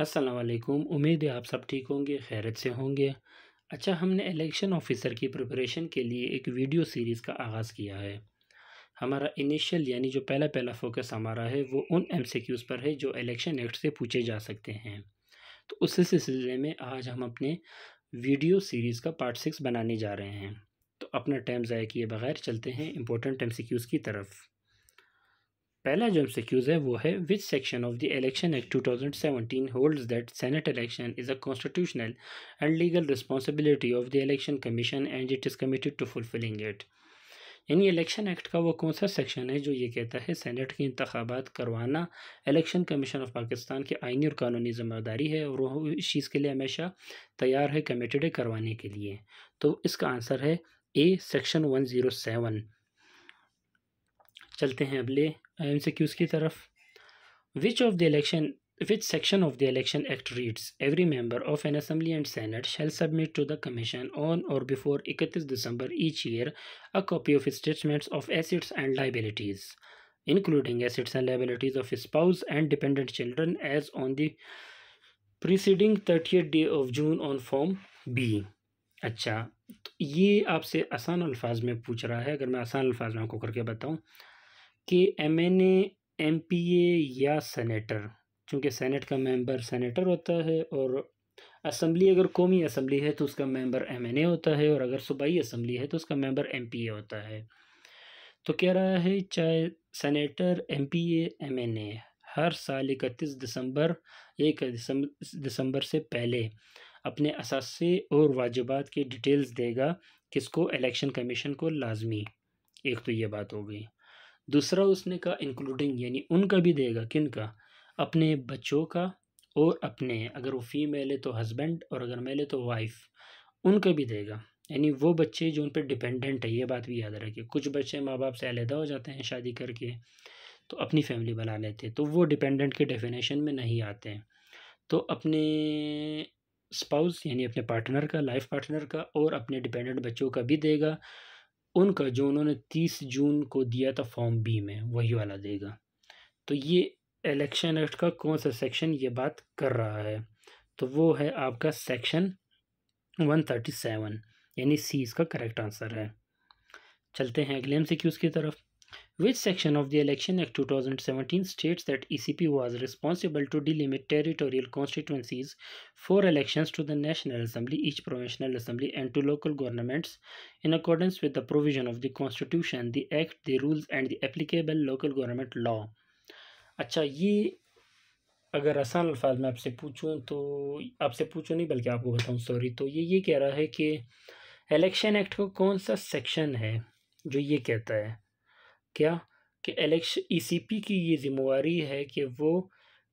अस्सलाम वालेकुम। उम्मीद है आप सब ठीक होंगे, खैरियत से होंगे। अच्छा, हमने इलेक्शन ऑफ़िसर की प्रिपरेशन के लिए एक वीडियो सीरीज़ का आगाज़ किया है। हमारा इनिशियल यानी जो पहला फ़ोकस हमारा है वो उन एमसीक्यूज़ पर है जो इलेक्शन एक्ट से पूछे जा सकते हैं। तो उसी सिलसिले में आज हम अपने वीडियो सीरीज़ का पार्ट 6 बनाने जा रहे हैं। तो अपना टाइम ज़ाया किए बगैर चलते हैं इम्पोर्टेंट एमसीक्यूज़ की तरफ। पहला जो एमसीक्यूज़ है वो है which section of the election act 2017 holds that senate election is a constitutional and legal responsibility of the election commission and it is committed to fulfilling it. यानी इलेक्शन एक्ट का वो कौन सा सेक्शन है जो ये कहता है सेनेट के इंतखाबात करवाना इलेक्शन कमीशन ऑफ पाकिस्तान की आइनी और कानूनी ज़िम्मेदारी है और वो इस चीज़ के लिए हमेशा तैयार है, कमिटेड है करवाने के लिए। तो इसका आंसर है ए सेक्शन 107। चलते हैं अगले एमसीक्यूज़ की तरफ। Which of the election which section of the election act reads every member of an assembly and senate shall submit to the commission on or before 31 December each year a copy of its statements of assets and liabilities, including assets and liabilities of his spouse and dependent children as on the preceding 30th day of June on form B। अच्छा, तो ये आपसे आसान अल्फाज में पूछ रहा है। अगर मैं आसान अल्फाज में आपको करके बताऊं कि एमएनए, एमपीए या सेनेटर, चूँकि सेनेट का मेंबर सेनेटर होता है और असेंबली अगर कौमी असेंबली है तो उसका मेंबर एमएनए होता है और अगर सूबाई असेंबली है तो उसका मेंबर एमपीए होता है। तो कह रहा है चाहे सेनेटर, एमपीए, एमएनए हर साल 31 दिसंबर 1 दिसंबर से पहले अपने असासे और वाजिबात की डिटेल्स देगा किसको, इलेक्शन कमीशन को लाजमी। एक तो ये बात हो गई। दूसरा उसने कहा इंक्लूडिंग यानी उनका भी देगा, किन का, अपने बच्चों का और अपने, अगर वो फीमेल है तो हस्बैंड और अगर मेल है तो वाइफ, उनका भी देगा। यानी वो बच्चे जो उन पर डिपेंडेंट है, ये बात भी याद रखिए। कुछ बच्चे माँ बाप से अलहदा हो जाते हैं शादी करके तो अपनी फैमिली बना लेते हैं, तो वो डिपेंडेंट के डेफिनेशन में नहीं आते हैं। तो अपने स्पाउस यानी अपने पार्टनर का, लाइफ पार्टनर का और अपने डिपेंडेंट बच्चों का भी देगा। उनका जो उन्होंने 30 जून को दिया था फॉर्म बी में, वही वाला देगा। तो ये इलेक्शन एक्ट का कौन सा सेक्शन ये बात कर रहा है, तो वो है आपका सेक्शन 137 यानी सी इसका करेक्ट आंसर है। चलते हैं अगले एमसीक्यूज़ की तरफ। Which section of the Election Act 2017 states that ECP was responsible to delimit territorial constituencies for elections to the National Assembly, each provincial assembly, and to local governments in accordance with the provision of the Constitution, the Act, the rules, and the applicable local government law? अच्छा, ये अगर आसान अल्फाज में आपसे पूछूं तो, आपसे पूछूं नहीं बल्कि आपको बताऊं, सॉरी, तो ये कह रहा है कि इलेक्शन एक्ट का कौन सा सेक्शन है जो ये कहता है क्या कि इलेक्शन ईसीपी की ये जिम्मेवारी है कि वो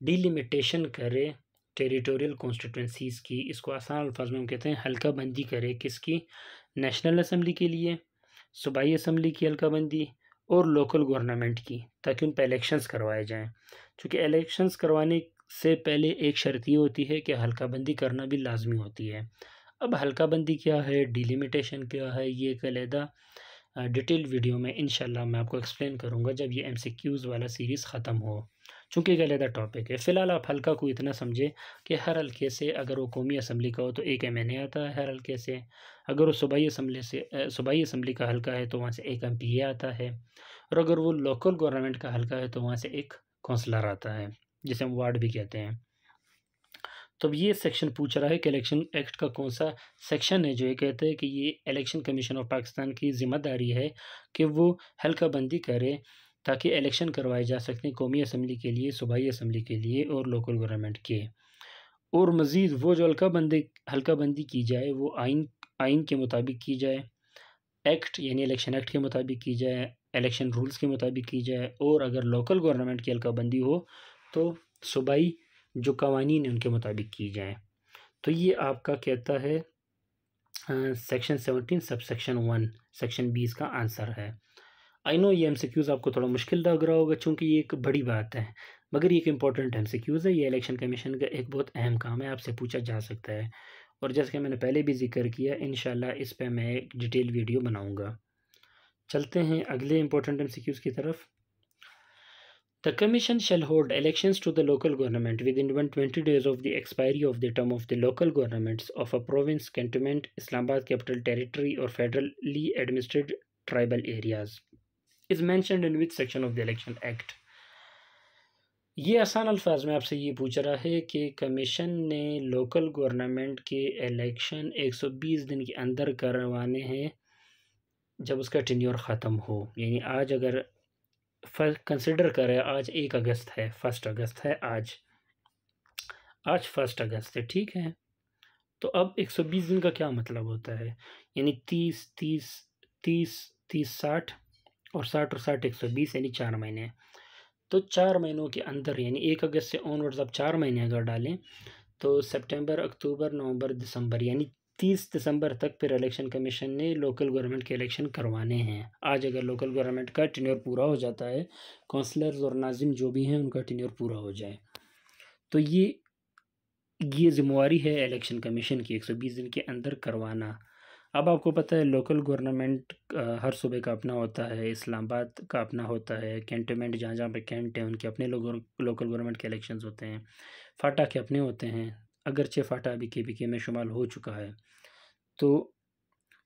डिलिमिटेशन करे टेरिटोरियल कॉन्स्टिट्यूंसीज़ की। इसको आसान अल्फाज में हम कहते हैं हल्का बंदी करे, किसकी, नेशनल असम्बली के लिए, सूबाई असम्बली की हल्का बंदी और लोकल गवर्नमेंट की, ताकि उन पर इलेक्शंस करवाए जाएं। चूँकि इलेक्शंस करवाने से पहले एक शर्त ये होती है कि हल्का बंदी करना भी लाजमी होती है। अब हल्का बंदी क्या है, डिलिमिटेशन क्या है, ये एक अलहदा डिटेल्ड वीडियो में इंशाल्लाह मैं आपको एक्सप्लेन करूंगा जब ये एमसीक्यूज़ वाला सीरीज़ ख़त्म हो, चूँकि एक अलहदा टॉपिक है। फ़िलहाल आप हल्का को इतना समझे कि हर हल्के से अगर वो कौमी असम्बली का हो तो एक एमएनए आता है हर हल्के से, अगर वो सूबाई असम्बली से सूबाई असम्बली का हल्का है तो वहाँ से एक एमपीए आता है, और अगर वो लोकल गवर्नमेंट का हल्का है तो वहाँ से एक काउंसलर आता है, जिसे हम वार्ड भी कहते हैं। तो अब ये सेक्शन पूछ रहा है कि इलेक्शन एक्ट का कौन सा सेक्शन है जो ये कहता है कि ये इलेक्शन कमीशन ऑफ पाकिस्तान की ज़िम्मेदारी है कि वो हल्का बंदी करे ताकि इलेक्शन करवाए जा सकते हैं कौमी असम्बली के लिए, सूबाई असम्बली के लिए और लोकल गवर्नमेंट के। और मज़ीद वो जो हल्का बंदी की जाए वो आइन के मुताबिक की जाए, एक्ट यानी इलेक्शन एक्ट के मुताबिक की जाए, इलेक्शन रूल्स के मुताबिक की जाए, और अगर लोकल गवर्नमेंट की हल्का बंदी हो तो सूबाई जो कवानीन है उनके मुताबिक की जाए। तो ये आपका कहता है सेक्शन 17 सब सेक्शन 1 सेक्शन 20 का आंसर है। आई नो ये एमसीक्यूज़ आपको थोड़ा मुश्किल लग रहा होगा चूँकि ये एक बड़ी बात है, मगर ये एक इम्पॉर्टेंट एमसीक्यूज़ है। ये इलेक्शन कमीशन का एक बहुत अहम काम है, आपसे पूछा जा सकता है, और जैसे कि मैंने पहले भी जिक्र किया, इंशाल्लाह इस पर मैं एक डिटेल वीडियो बनाऊँगा। चलते हैं अगले इम्पोर्टेंट एमसीक्यूज़ की तरफ। The Commission shall hold elections to the local government within 120 days of the expiry of the term of the local governments of a province, cantonment, Islamabad capital territory, or federally administered tribal areas. Is mentioned in which section of the Election Act? ये आसान अल्फाज में आपसे ये पूछ रहा है कि कमीशन ने लोकल गवर्नमेंट के इलेक्शन 120 दिन के अंदर करवाने हैं जब उसका टेन्योर ख़त्म हो। यानी आज अगर कंसिडर करें, आज 1 अगस्त है, 1 अगस्त है आज 1 अगस्त है, ठीक है। तो अब 120 दिन का क्या मतलब होता है? यानी 30 30 30 30 60 और 60 और 60 120 यानी 4 महीने। तो 4 महीनों के अंदर यानी 1 अगस्त से ऑनवर्ड्स आप 4 महीने अगर डालें तो सितंबर, अक्टूबर, नवंबर, दिसंबर यानी 30 दिसंबर तक फिर इलेक्शन कमीशन ने लोकल गवर्नमेंट के इलेक्शन करवाने हैं। आज अगर लोकल गवर्नमेंट का टेन्योर पूरा हो जाता है, काउंसलर्स और नाजिम जो भी हैं उनका टेन्योर पूरा हो जाए, तो ये जिम्मेवारी है इलेक्शन कमीशन की 120 दिन के अंदर करवाना। अब आपको पता है लोकल गवर्नमेंट हर सूबे का अपना होता है, इस्लामाबाद का अपना होता है, कैंटोनमेंट जहाँ जहाँ पे कैंट है उनके अपने लोकल गवर्नमेंट के इलेक्शंस होते हैं, फाटा के अपने होते हैं, अगरचे फाटा अभी KPK में शुमाल हो चुका है। तो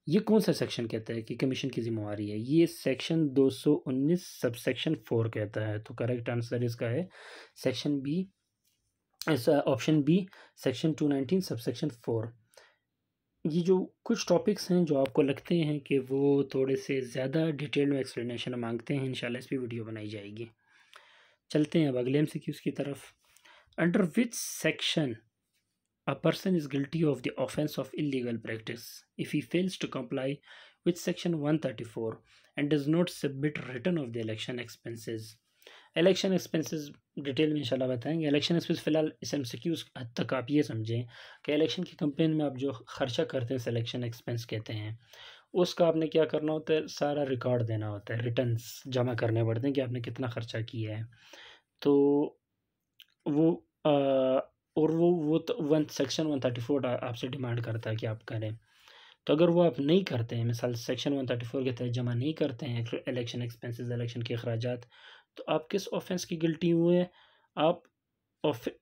ये कौन सा सेक्शन कहता है कि कमीशन की जिम्मेवारी है? ये सेक्शन 219 सबसेक्शन 4 कहता है। तो करेक्ट आंसर इसका है सेक्शन बी, ऐसा ऑप्शन बी, सेक्शन 219 सबसेक्शन 4। ये जो कुछ टॉपिक्स हैं जो आपको लगते हैं कि वो थोड़े से ज़्यादा डिटेल में एक्सप्लेनेशन मांगते हैं, इंशाल्लाह इस पर वीडियो बनाई जाएगी। चलते हैं अब अगले MCQs की तरफ। Under which section a person is guilty of the offense of illegal practice if he fails to comply with section 134 and does not submit return of the election expenses? Election expenses detail में इंशाल्लाह बताएंगे। Election expense फ़िलहाल इस MCQs हद तक आप ये समझें कि इलेक्शन की कैंपेन में आप जो खर्चा करते हैं इलेक्शन एक्सपेंस कहते हैं, उसका आपने क्या करना होता है, सारा रिकॉर्ड देना होता है, रिटर्न्स जमा करने पड़ते हैं कि आपने कितना खर्चा किया है। तो वो और वो तो सेक्शन 134 आपसे डिमांड करता है कि आप करें। तो अगर वो आप नहीं करते हैं, मिसाल सेक्शन 134 के तहत जमा नहीं करते हैं इलेक्शन एक्सपेंसेस, इलेक्शन के अखराजात, तो आप किस ऑफेंस की गिल्टी हुए हैं? आप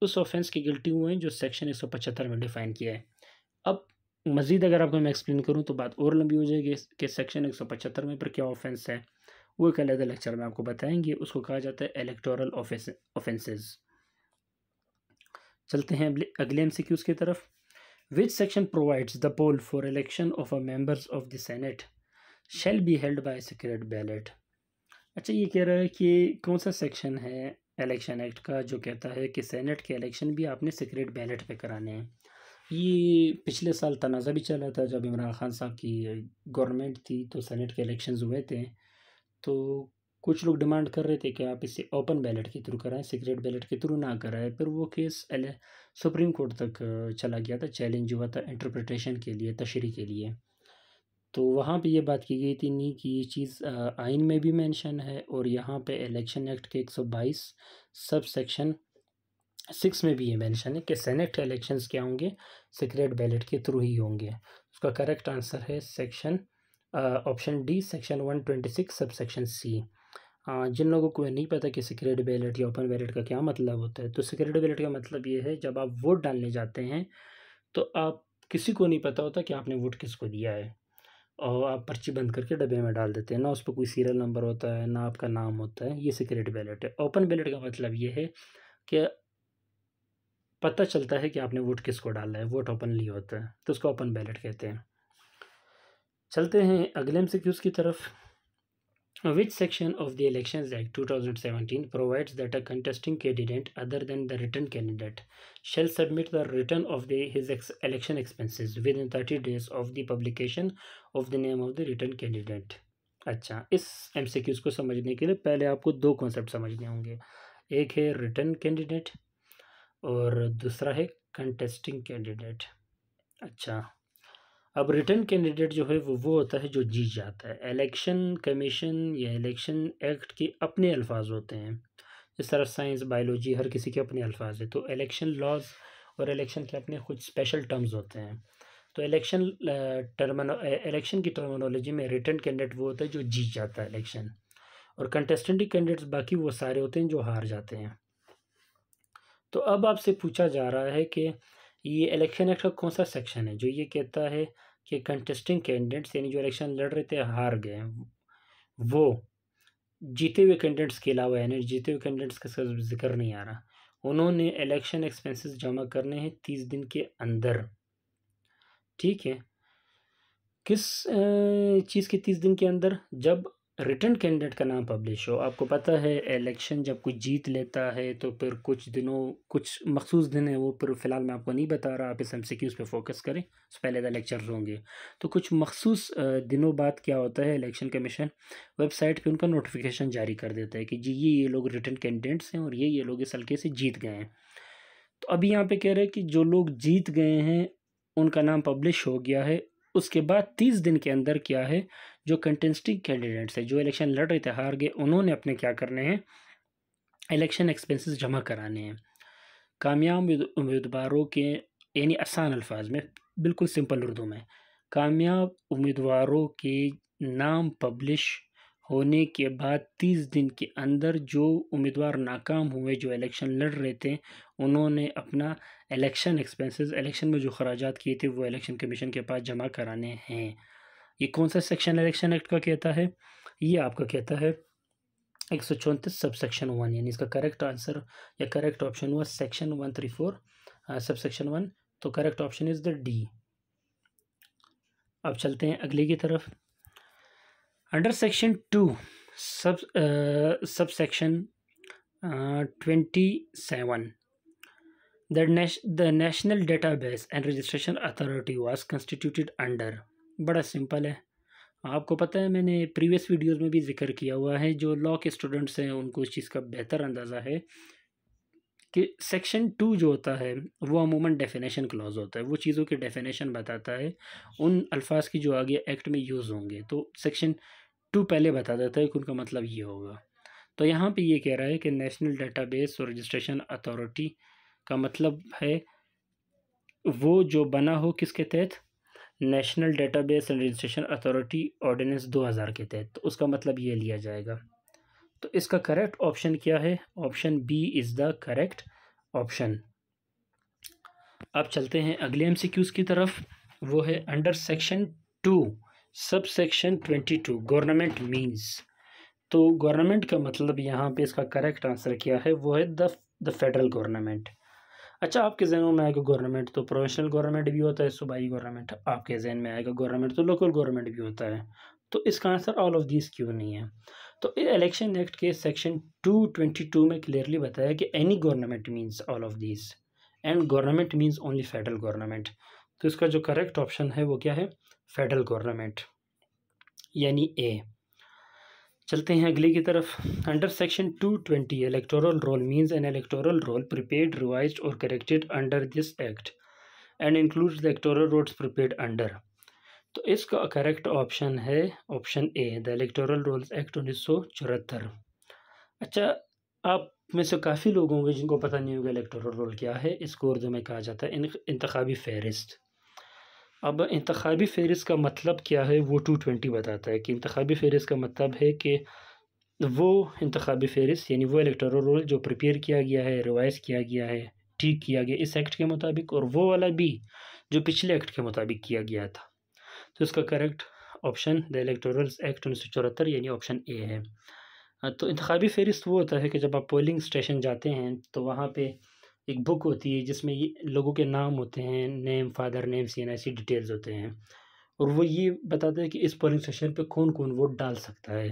उस ऑफेंस की गिल्टी हुए हैं जो सेक्शन 175 में डिफ़ाइन किया है। अब मज़ीद अगर आपको मैं एक्सप्लेन करूँ तो बात और लंबी हो जाएगी कि सेक्शन 175 में पर क्या ऑफेंस है, वो एक अलग लेक्चर में आपको बताएंगे। उसको कहा जाता है इलेक्टोरल ऑफेंसेस। चलते हैं अगले MCQs की तरफ। Which section provides the poll for election of a members of the Senate shall be held by secret ballot? अच्छा, ये कह रहा है कि कौन सा सेक्शन है इलेक्शन एक्ट का जो कहता है कि सेनेट के इलेक्शन भी आपने सीक्रेट बैलेट पे कराने हैं। ये पिछले साल तनाज़ा भी चला था जब इमरान खान साहब की गवर्नमेंट थी, तो सेनेट के इलेक्शंस हुए थे, तो कुछ लोग डिमांड कर रहे थे कि आप इसे ओपन बैलेट के थ्रू कराएं, सीक्रेट बैलेट के थ्रू ना कराएं। फिर वो केस सुप्रीम कोर्ट तक चला गया था, चैलेंज हुआ था इंटरप्रिटेशन के लिए, तशरीह के लिए। तो वहाँ पे ये बात की गई थी नहीं कि ये चीज़ आइन में भी मेंशन है और यहाँ पे इलेक्शन एक्ट के 122 सब सेक्शन 6 में भी ये मेंशन है कि सेनेट इलेक्शंस क्या होंगे, सीक्रेट बैलेट के थ्रू ही होंगे। उसका करेक्ट आंसर है section option D, section 126 sub section C। जिन लोगों को नहीं पता कि सीक्रेट बैलेट या ओपन बैलेट का क्या मतलब होता है, तो सीक्रेट बैलेट का मतलब ये है जब आप वोट डालने जाते हैं तो आप किसी को नहीं पता होता कि आपने वोट किसको दिया है, और आप पर्ची बंद करके डब्बे में डाल देते हैं, ना उस पर कोई सीरियल नंबर होता है ना आपका नाम होता है। ये सीक्रेट बैलेट है। ओपन बैलेट का मतलब ये है कि पता चलता है कि आपने वोट किसको डाला है, वोट ओपनली होता है, तो उसको ओपन बैलेट कहते हैं। चलते हैं अगले MCQs की तरफ। Which section of the Elections Act 2017 provides that a contesting candidate other than the written candidate shall submit the return of his election expenses within 30 days of the publication of the name of the written candidate? अच्छा, इस MCQs को समझने के लिए पहले आपको दो concept समझने होंगे। एक है रिटन कैंडिडेट और दूसरा है कंटेस्टिंग कैंडिडेट। अच्छा, अब रिटर्न कैंडिडेट जो है वो होता है जो जीत जाता है। इलेक्शन कमीशन या इलेक्शन एक्ट के अपने अल्फाज होते हैं, इस तरह साइंस बायोलॉजी हर किसी के अपने अल्फाज है। तो इलेक्शन लॉज और इलेक्शन के अपने कुछ स्पेशल टर्म्स होते हैं। तो इलेक्शन की टर्मिनोलॉजी में रिटर्न कैंडिडेट वो होता है जो जीत जाता है इलेक्शन, और कंटेस्टेंट कैंडिडेट्स बाकी वो सारे होते हैं जो हार जाते हैं। तो अब आपसे पूछा जा रहा है कि ये इलेक्शन एक्ट का कौन सा सेक्शन है जो ये कहता है कि कंटेस्टिंग कैंडिडेट्स यानी जो इलेक्शन लड़ रहे थे हार गए, वो जीते हुए कैंडिडेट्स के अलावा, यानी जीते हुए कैंडिडेट्स का जिक्र नहीं आ रहा, उन्होंने इलेक्शन एक्सपेंसेस जमा करने हैं 30 दिन के अंदर। ठीक है, किस चीज़ के 30 दिन के अंदर? जब रिटर्न कैंडिडेट का नाम पब्लिश हो। आपको पता है इलेक्शन जब कोई जीत लेता है तो फिर कुछ दिनों, कुछ मखसूस दिन है वो, फिर फ़िलहाल मैं आपको नहीं बता रहा, आप इस MCQs पे फोकस करें, पहले द लेक्चर होंगे। तो कुछ मखसूस दिनों बाद क्या होता है, इलेक्शन कमीशन वेबसाइट पे उनका नोटिफिकेशन जारी कर देता है कि जी ये लोग रिटर्न कैंडिडेट्स हैं और ये लोग इस हल्के से जीत गए हैं। तो अभी यहाँ पे कह रहे हैं कि जो लोग जीत गए हैं उनका नाम पब्लिश हो गया है। उसके बाद 30 दिन के अंदर क्या है, जो कंटेस्टिंग कैंडिडेट्स है जो इलेक्शन लड़ रहे थे हार गए, उन्होंने अपने क्या करने हैं, इलेक्शन एक्सपेंसेस जमा कराने हैं। कामयाब उम्मीदवारों के, यानी आसान अल्फाज में, बिल्कुल सिंपल उर्दू में, कामयाब उम्मीदवारों के नाम पब्लिश होने के बाद 30 दिन के अंदर जो उम्मीदवार नाकाम हुए जो इलेक्शन लड़ रहे थे, उन्होंने अपना इलेक्शन एक्सपेंसेस, इलेक्शन में जो खराजात किए थे वो इलेक्शन कमीशन के पास जमा कराने हैं। ये कौन सा सेक्शन इलेक्शन एक्ट का कहता है? ये आपका कहता है 134 सब सेक्शन 1, यानी इसका करेक्ट आंसर या करेक्ट ऑप्शन हुआ सेक्शन 134 सब सेक्शन 1। तो correct option is the D. अब चलते हैं अगले की तरफ। Under section 2 sub section 27, the national database and registration authority was constituted under. बड़ा सिंपल है, आपको पता है, मैंने प्रीवियस वीडियोस में भी जिक्र किया हुआ है। जो लॉ के स्टूडेंट्स हैं उनको इस चीज़ का बेहतर अंदाज़ा है कि सेक्शन 2 जो होता है वो अमूमन डेफिनेशन क्लॉज होता है, वो चीज़ों की डेफिनेशन बताता है, उन अल्फाज की जो आगे एक्ट में यूज़ होंगे। तो सेक्शन 2 पहले बता देता है कि उनका मतलब ये होगा। तो यहाँ पे ये कह रहा है कि नेशनल डेटाबेस और रजिस्ट्रेशन अथॉरिटी का मतलब है वो जो बना हो किसके तहत, national database and registration authority ordinance 2000 के तहत। तो उसका मतलब ये लिया जाएगा। तो इसका करेक्ट ऑप्शन क्या है? Option B is the correct option. अब चलते हैं अगले MCQs की तरफ। वो है under section 2 sub section 22 government means. तो गवर्नमेंट का मतलब यहाँ पे इसका करेक्ट आंसर क्या है, वो है द फेडरल गवर्नमेंट। अच्छा, आपके जहनों में आएगा गवर्नमेंट तो प्रोविंशियल गवर्नमेंट भी होता है, सूबाई गवर्नमेंट। आपके जहन में आएगा गवर्नमेंट तो लोकल गवर्नमेंट भी होता है। तो इसका आंसर ऑल ऑफ दीज क्यों नहीं है? तो इलेक्शन एक्ट के सेक्शन 222 में क्लियरली बताया कि any government means all of these and government means only federal government. तो इसका जो करेक्ट ऑप्शन है वो क्या है, फेडरल गवर्नमेंट, यानी ए। चलते हैं अगले की तरफ। Under section 220 electoral roll means an electoral roll prepared, revised और corrected under this act and includes the electoral rolls prepared under. तो इसका करेक्ट ऑप्शन है option A, the electoral rolls act 1974। अच्छा, आप में से काफ़ी लोग होंगे जिनको पता नहीं होगा इलेक्टोरल रोल क्या है। इसको उर्दू में कहा जाता है इंतखाबी फहरिस्त। अब इंतखाबी फ़हरिस्त का मतलब क्या है वो 220 बताता है कि इंतखाबी फ़हरिस्त का मतलब है कि वो इंतखाबी फ़हरिस्त यानी वो इलेक्टोरल रोल जो प्रिपेयर किया गया है, रिवाइज़ किया गया है, ठीक किया गया इस एक्ट के मुताबिक, और वो वाला भी जो पिछले एक्ट के मुताबिक किया गया था। तो इसका correct option the electoral act 1974 यानी ऑप्शन ए है। तो इंतखाबी फ़हरिस्त वो होता है कि जब आप पोलिंग स्टेशन जाते हैं तो वहाँ पे एक बुक होती है जिसमें ये लोगों के नाम होते हैं, नेम, फादर नेम, सीन, ऐसी डिटेल्स होते हैं, और वो ये बताता है कि इस पोलिंग स्टेशन पे कौन कौन वोट डाल सकता है।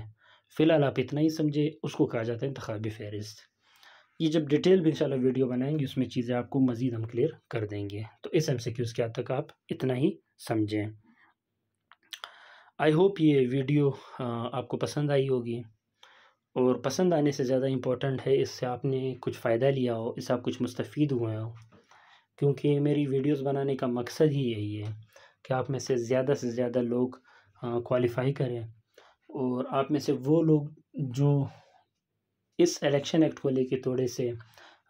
फ़िलहाल आप इतना ही समझे, उसको कहा जाता है इंतखाबी फ़हरिस्त। ये जब डिटेल में इंशाल्लाह वीडियो बनाएंगे उसमें चीज़ें आपको मज़ीद हम क्लियर कर देंगे। तो इस MCQs के हद तक आप इतना ही समझें। आई होप ये वीडियो आपको पसंद आई होगी, और पसंद आने से ज़्यादा इम्पोर्टेंट है इससे आपने कुछ फ़ायदा लिया हो, इससे आप कुछ मुस्तफ़ीद हुए हो, क्योंकि मेरी वीडियोस बनाने का मकसद ही यही है कि आप में से ज़्यादा लोग क्वालिफ़ाई करें, और आप में से वो लोग जो इस इलेक्शन एक्ट को लेके थोड़े से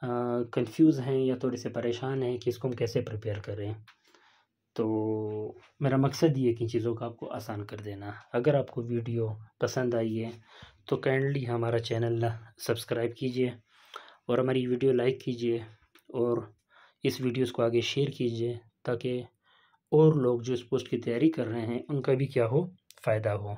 कंफ्यूज हैं या थोड़े से परेशान हैं कि इसको हम कैसे प्रिपेयर करें। तो मेरा मकसद ये कि चीज़ों को आपको आसान कर देना। अगर आपको वीडियो पसंद आई है तो काइंडली हमारा चैनल सब्सक्राइब कीजिए और हमारी वीडियो लाइक कीजिए और इस वीडियोस को आगे शेयर कीजिए, ताकि और लोग जो इस पोस्ट की तैयारी कर रहे हैं उनका भी क्या हो, फ़ायदा हो।